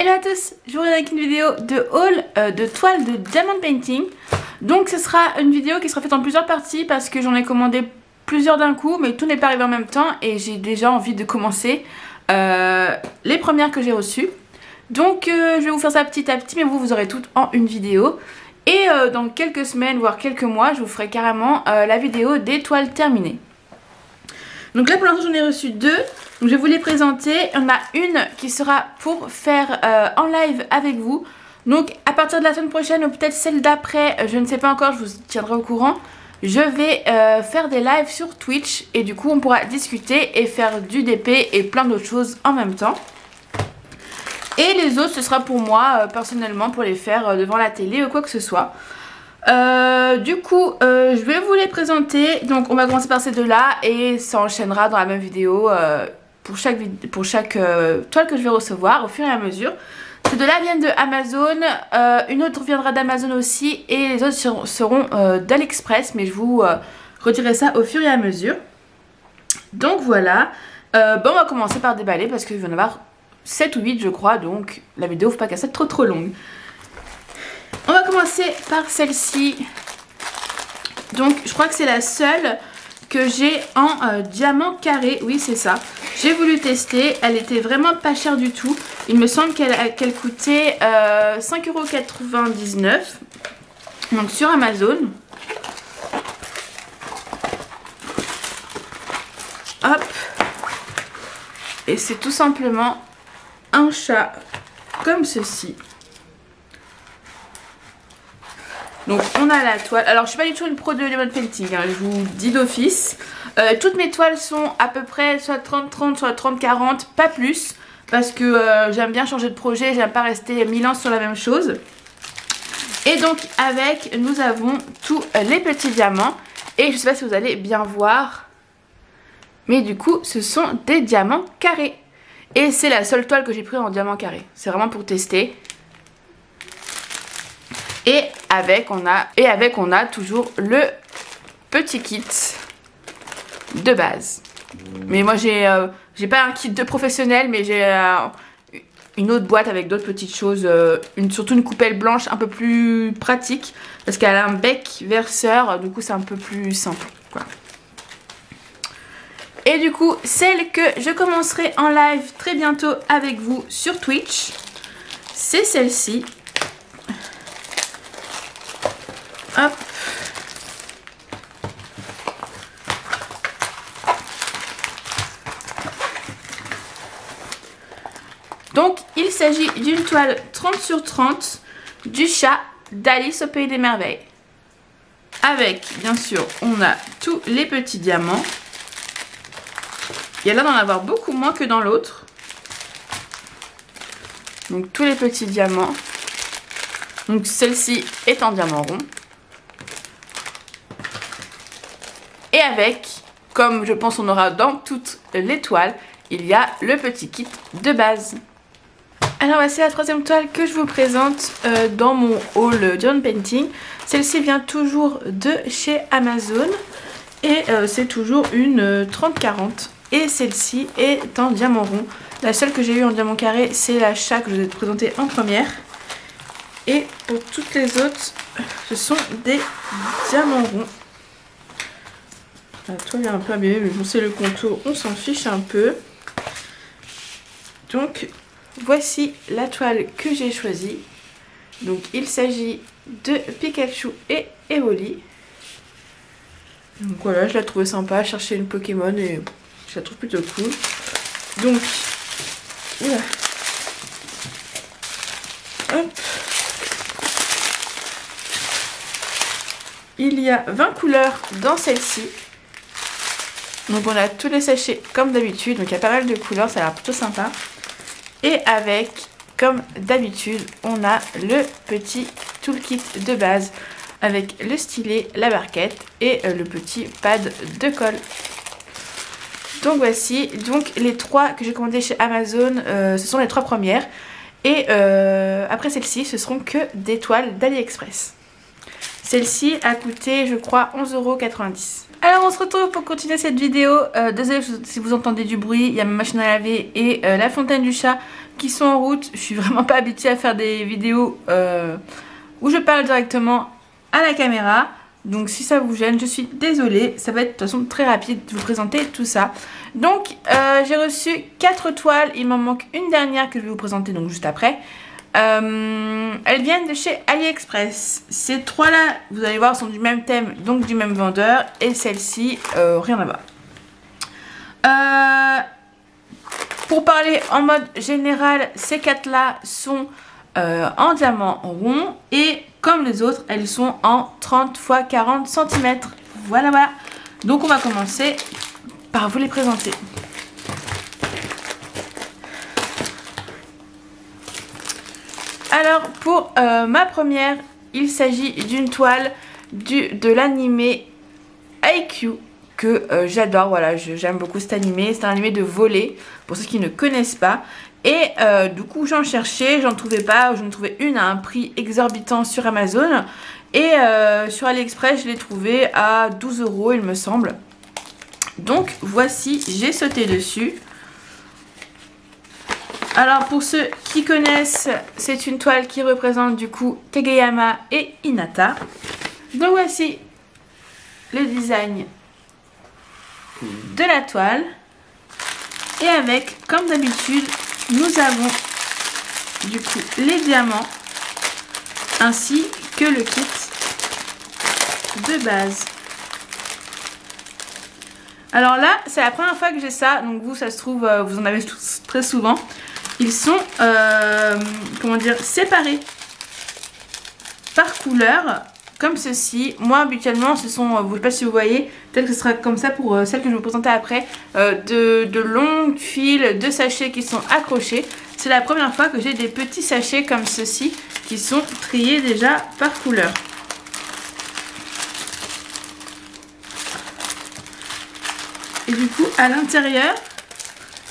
Hello à tous, je vous reviens avec une vidéo de haul de toiles de diamond painting. Donc ce sera une vidéo qui sera faite en plusieurs parties parce que j'en ai commandé plusieurs d'un coup, mais tout n'est pas arrivé en même temps et j'ai déjà envie de commencer les premières que j'ai reçues. Donc je vais vous faire ça petit à petit, mais vous aurez toutes en une vidéo. Et dans quelques semaines, voire quelques mois, je vous ferai carrément la vidéo des toiles terminées. Donc là pour l'instant j'en ai reçu deux. Donc je vais vous les présenter. Il y en a une qui sera pour faire en live avec vous. Donc à partir de la semaine prochaine ou peut-être celle d'après, je ne sais pas encore, je vous tiendrai au courant. Je vais faire des lives sur Twitch et du coup on pourra discuter et faire du DP et plein d'autres choses en même temps. Et les autres ce sera pour moi personnellement pour les faire devant la télé ou quoi que ce soit. Du coup je vais vous les présenter. Donc on va commencer par ces deux là et ça enchaînera dans la même vidéo pour chaque toile que je vais recevoir au fur et à mesure. Ces deux là viennent de Amazon, une autre viendra d'Amazon aussi et les autres seront d'AliExpress, mais je vous redirai ça au fur et à mesure. Donc voilà, bon on va commencer par déballer parce qu'il va y en avoir 7 ou 8 je crois, donc la vidéo ne faut pas qu'elle soit trop longue. On va commencer par celle-ci. Donc je crois que c'est la seule que j'ai en diamant carré. Oui c'est ça. J'ai voulu tester. Elle était vraiment pas chère du tout. Il me semble qu'elle coûtait 5,99 €. Donc sur Amazon. Hop. Et c'est tout simplement un chat comme ceci. Donc on a la toile, alors je suis pas du tout une pro de diamond painting, hein, je vous dis d'office. Toutes mes toiles sont à peu près soit 30-30, soit 30-40, pas plus. Parce que j'aime bien changer de projet, j'aime pas rester 1000 ans sur la même chose. Et donc avec, nous avons tous les petits diamants. Et je sais pas si vous allez bien voir, mais du coup ce sont des diamants carrés. Et c'est la seule toile que j'ai pris en diamant carré, c'est vraiment pour tester. Et avec on a toujours le petit kit de base. Mais moi j'ai pas un kit de professionnel, mais j'ai une autre boîte avec d'autres petites choses, surtout une coupelle blanche un peu plus pratique parce qu'elle a un bec verseur, du coup c'est un peu plus simple quoi. Et du coup celle que je commencerai en live très bientôt avec vous sur Twitch, c'est celle-ci. Hop. Donc il s'agit d'une toile 30 sur 30 du chat d'Alice au Pays des Merveilles. Avec bien sûr on a tous les petits diamants. Il y a l'air d'en avoir beaucoup moins que dans l'autre. Donc tous les petits diamants. Donc celle-ci est en diamant rond. Et avec, comme je pense on aura dans toutes les toiles, il y a le petit kit de base. Alors voici la troisième toile que je vous présente dans mon haul diamond painting. Celle-ci vient toujours de chez Amazon et c'est toujours une 30-40. Et celle-ci est en diamant rond. La seule que j'ai eue en diamant carré, c'est la chat que je vous ai présentée en première. Et pour toutes les autres, ce sont des diamants ronds. La toile est un peu abîmée, mais bon, c'est le contour, on s'en fiche un peu. Donc voici la toile que j'ai choisie. Donc il s'agit de Pikachu et Evoli. Donc voilà, je la trouvais sympa, chercher une Pokémon et je la trouve plutôt cool. Donc voilà. Hop. Il y a 20 couleurs dans celle-ci. Donc on a tous les sachets comme d'habitude, donc il y a pas mal de couleurs, ça a l'air plutôt sympa. Et avec, comme d'habitude, on a le petit toolkit de base avec le stylet, la barquette et le petit pad de colle. Donc voici, donc les trois que j'ai commandés chez Amazon, ce sont les trois premières. Et après celle-ci, ce seront que des toiles d'AliExpress. Celle-ci a coûté, je crois, 11,90 €. Alors on se retrouve pour continuer cette vidéo. Désolée si vous entendez du bruit, il y a ma machine à laver et la fontaine du chat qui sont en route. Je suis vraiment pas habituée à faire des vidéos où je parle directement à la caméra. Donc si ça vous gêne, je suis désolée. Ça va être de toute façon très rapide de vous présenter tout ça. Donc j'ai reçu 4 toiles. Il m'en manque une dernière que je vais vous présenter donc juste après. Elles viennent de chez AliExpress. Ces 3 là, vous allez voir, sont du même thème, donc du même vendeur. Et celle-ci, rien à voir. Pour parler en mode général, ces 4 là sont en diamant rond. Et comme les autres, elles sont en 30 x 40 cm. Voilà, voilà. Donc on va commencer par vous les présenter. Alors pour ma première, il s'agit d'une toile de l'animé Haikyuu que j'adore. Voilà, j'aime beaucoup cet animé. C'est un animé de volley pour ceux qui ne connaissent pas. Et du coup j'en cherchais, j'en trouvais pas. Je ne trouvais une à un prix exorbitant sur Amazon. Et sur AliExpress je l'ai trouvée à 12 € il me semble. Donc voici, j'ai sauté dessus. Alors pour ceux qui connaissent, c'est une toile qui représente du coup Tegeyama et Hinata. Donc voici le design de la toile. Et avec, comme d'habitude, nous avons du coup les diamants ainsi que le kit de base. Alors là, c'est la première fois que j'ai ça, donc vous, ça se trouve, vous en avez tous très souvent. Ils sont, comment dire, séparés par couleur, comme ceci. Moi, habituellement, ce sont, je ne sais pas si vous voyez, peut-être que ce sera comme ça pour celle que je vais vous présenter après, de longues fils de sachets qui sont accrochés. C'est la première fois que j'ai des petits sachets comme ceci, qui sont triés déjà par couleur. Et du coup, à l'intérieur,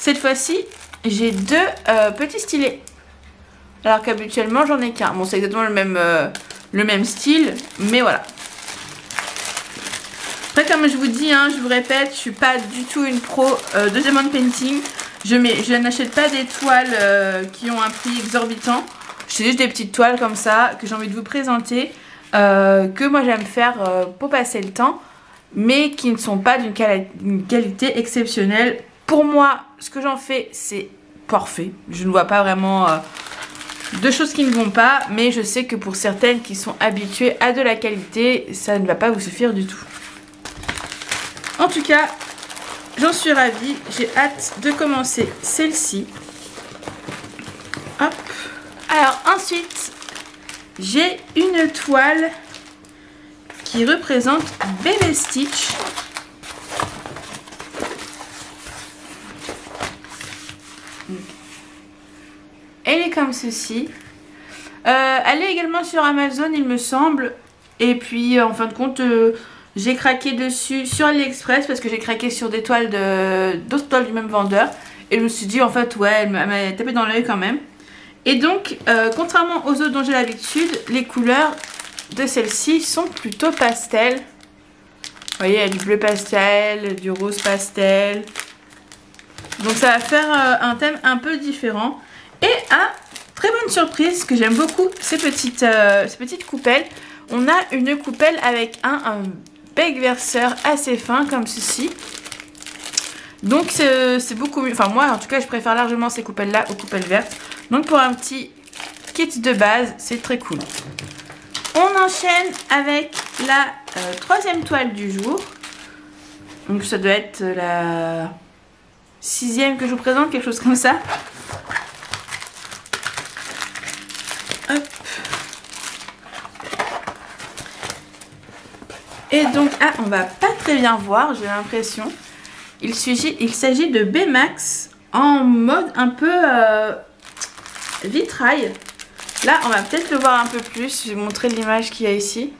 cette fois-ci, j'ai 2 petits stylets. Alors qu'habituellement, j'en ai qu'un. Bon, c'est exactement le même style, mais voilà. Après, comme je vous dis, hein, je vous répète, je suis pas du tout une pro de diamond painting. Je n'achète pas des toiles qui ont un prix exorbitant. C'est juste des petites toiles comme ça que j'ai envie de vous présenter, que moi j'aime faire pour passer le temps, mais qui ne sont pas d'une qualité exceptionnelle. Pour moi, ce que j'en fais, c'est parfait. Je ne vois pas vraiment de choses qui ne vont pas, mais je sais que pour certaines qui sont habituées à de la qualité, ça ne va pas vous suffire du tout. En tout cas, j'en suis ravie. J'ai hâte de commencer celle-ci. Hop. Alors ensuite, j'ai une toile qui représente Bébé Stitch. Elle est comme ceci. Elle est également sur Amazon il me semble. Et puis en fin de compte j'ai craqué dessus sur AliExpress parce que j'ai craqué sur des toiles d'autres toiles du même vendeur. Et je me suis dit en fait ouais, elle m'a tapé dans l'œil quand même. Et donc contrairement aux autres dont j'ai l'habitude, les couleurs de celle-ci sont plutôt pastel. Vous voyez, il y a du bleu pastel, du rose pastel. Donc ça va faire un thème un peu différent. Et très bonne surprise, que j'aime beaucoup ces petites coupelles. On a une coupelle avec un bec verseur assez fin comme ceci. Donc c'est beaucoup mieux. Enfin moi en tout cas je préfère largement ces coupelles là aux coupelles vertes. Donc pour un petit kit de base, c'est très cool. On enchaîne avec la 3e toile du jour. Donc ça doit être la 6e que je vous présente, quelque chose comme ça. Hop. Et donc, on va pas très bien voir, j'ai l'impression. Il s'agit de Baymax en mode un peu vitrail. Là, on va peut-être le voir un peu plus. Je vais vous montrer l'image qu'il y a ici.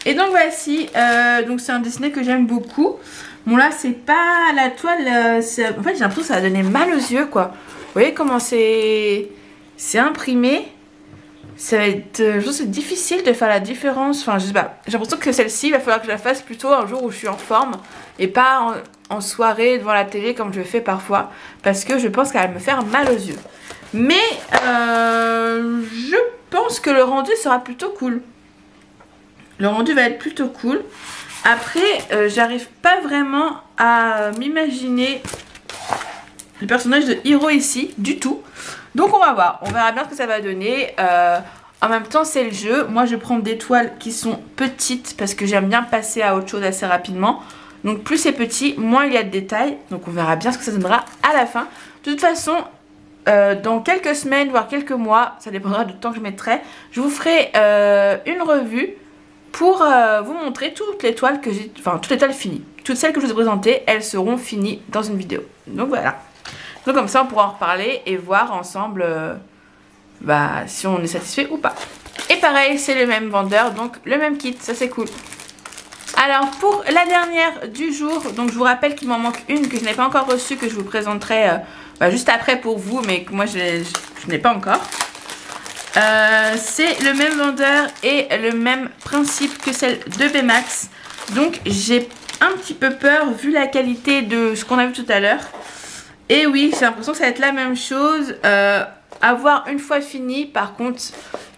Et donc voici, donc c'est un dessiné que j'aime beaucoup. Bon là c'est pas la toile, en fait j'ai l'impression que ça va donner mal aux yeux quoi. Vous voyez comment c'est imprimé. Ça va être, je pense que c'est difficile de faire la différence. Enfin je sais pas, j'ai l'impression que celle-ci il va falloir que je la fasse plutôt un jour où je suis en forme. Et pas en soirée devant la télé comme je fais parfois. Parce que je pense qu'elle va me faire mal aux yeux. Mais je pense que le rendu sera plutôt cool. Le rendu va être plutôt cool. Après, j'arrive pas vraiment à m'imaginer le personnage de Hiro ici, du tout. Donc on va voir, on verra bien ce que ça va donner. En même temps, c'est le jeu. Moi, je prends des toiles qui sont petites parce que j'aime bien passer à autre chose assez rapidement. Donc plus c'est petit, moins il y a de détails. Donc on verra bien ce que ça donnera à la fin. De toute façon, dans quelques semaines, voire quelques mois, ça dépendra du temps que je mettrai, je vous ferai une revue pour vous montrer toutes les toiles que j'ai, enfin toutes les toiles finies. Toutes celles que je vous ai présentées, elles seront finies dans une vidéo. Donc voilà. Donc comme ça on pourra en reparler et voir ensemble si on est satisfait ou pas. Et pareil, c'est le même vendeur, donc le même kit, ça c'est cool. Alors pour la dernière du jour, donc je vous rappelle qu'il m'en manque une que je n'ai pas encore reçue, que je vous présenterai juste après pour vous, mais que moi je n'ai pas encore. C'est le même vendeur et le même principe que celle de Baymax. Donc j'ai un petit peu peur vu la qualité de ce qu'on a vu tout à l'heure. Et oui, j'ai l'impression que ça va être la même chose. Avoir une fois fini, par contre,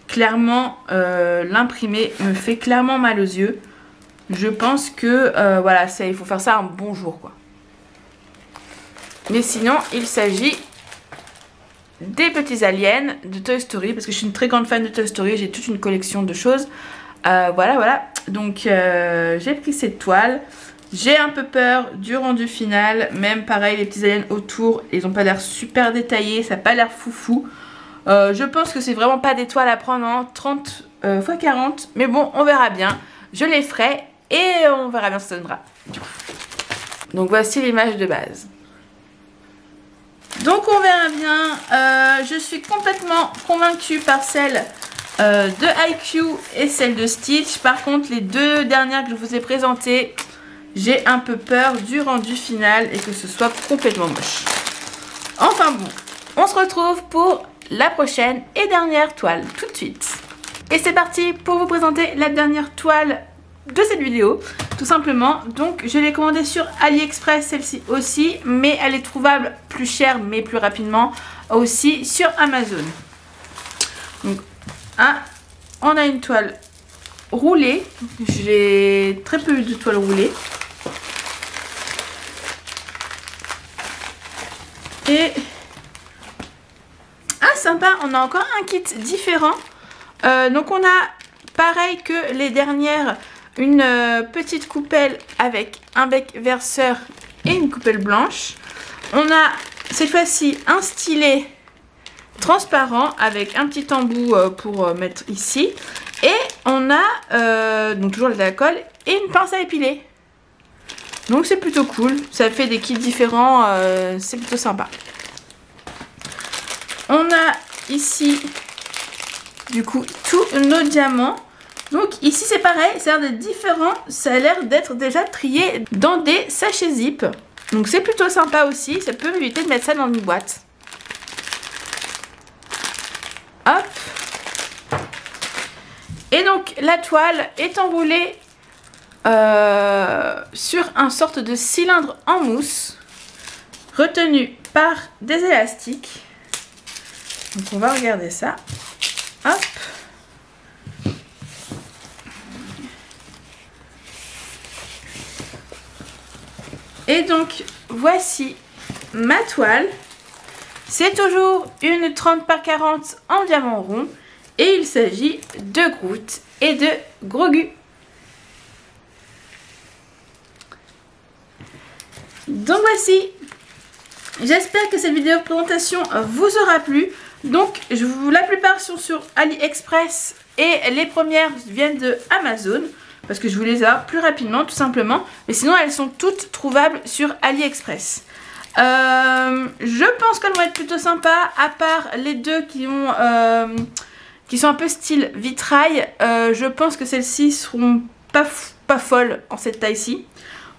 clairement, l'imprimer me fait clairement mal aux yeux. Je pense que voilà, il faut faire ça un bon jour quoi. Mais sinon, il s'agit des petits aliens de Toy Story, parce que je suis une très grande fan de Toy Story, j'ai toute une collection de choses. Voilà. Donc j'ai pris cette toile. J'ai un peu peur du rendu final. Même pareil, les petits aliens autour, ils n'ont pas l'air super détaillés, ça n'a pas l'air foufou. Je pense que c'est vraiment pas des toiles à prendre en 30 x 40. Mais bon, on verra bien. Je les ferai et on verra bien ce que ça donnera. Donc voici l'image de base. Donc on verra bien. Je suis complètement convaincue par celle de IQ et celle de Stitch. Par contre, les deux dernières que je vous ai présentées, j'ai un peu peur du rendu final et que ce soit complètement moche. Enfin bon, on se retrouve pour la prochaine et dernière toile tout de suite. Et c'est parti pour vous présenter la dernière toile de cette vidéo, tout simplement. Donc je l'ai commandée sur AliExpress, celle-ci aussi, mais elle est trouvable plus chère mais plus rapidement aussi sur Amazon. Donc on a une toile roulée. J'ai très peu eu de toile roulée. Et sympa, on a encore un kit différent. Donc on a pareil que les dernières, une petite coupelle avec un bec verseur et une coupelle blanche. On a cette fois-ci un stylet transparent avec un petit embout pour mettre ici. Et on a donc toujours de la colle et une pince à épiler. Donc c'est plutôt cool, ça fait des kits différents, c'est plutôt sympa. On a ici du coup tous nos diamants. Donc ici c'est pareil, ça a l'air d'être différent, ça a l'air d'être déjà trié dans des sachets zip. Donc c'est plutôt sympa aussi, ça peut m'éviter de mettre ça dans une boîte. Hop. Et donc la toile est enroulée sur un sorte de cylindre en mousse retenu par des élastiques. Donc on va regarder ça. Hop. Et donc voici ma toile. C'est toujours une 30 par 40 en diamant rond. Et il s'agit de Groot et de Grogu. Donc voici. J'espère que cette vidéo de présentation vous aura plu. Donc la plupart sont sur AliExpress et les premières viennent de Amazon. Parce que je vous les ai plus rapidement tout simplement. Mais sinon elles sont toutes trouvables sur AliExpress. Je pense qu'elles vont être plutôt sympas. À part les deux qui sont un peu style vitrail. Je pense que celles-ci seront pas folle en cette taille-ci.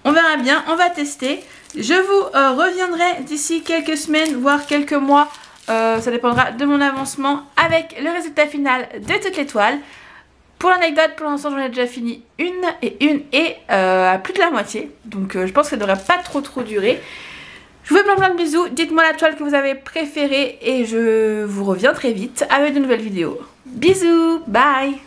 On verra bien, on va tester. Je vous reviendrai d'ici quelques semaines, voire quelques mois. Ça dépendra de mon avancement avec le résultat final de toutes les toiles. Pour l'anecdote, pour l'instant j'en ai déjà fini une et à plus de la moitié. Donc je pense que ça ne devrait pas trop durer. Je vous fais plein de bisous. Dites-moi la toile que vous avez préférée et je vous reviens très vite avec de nouvelles vidéos. Bisous, bye.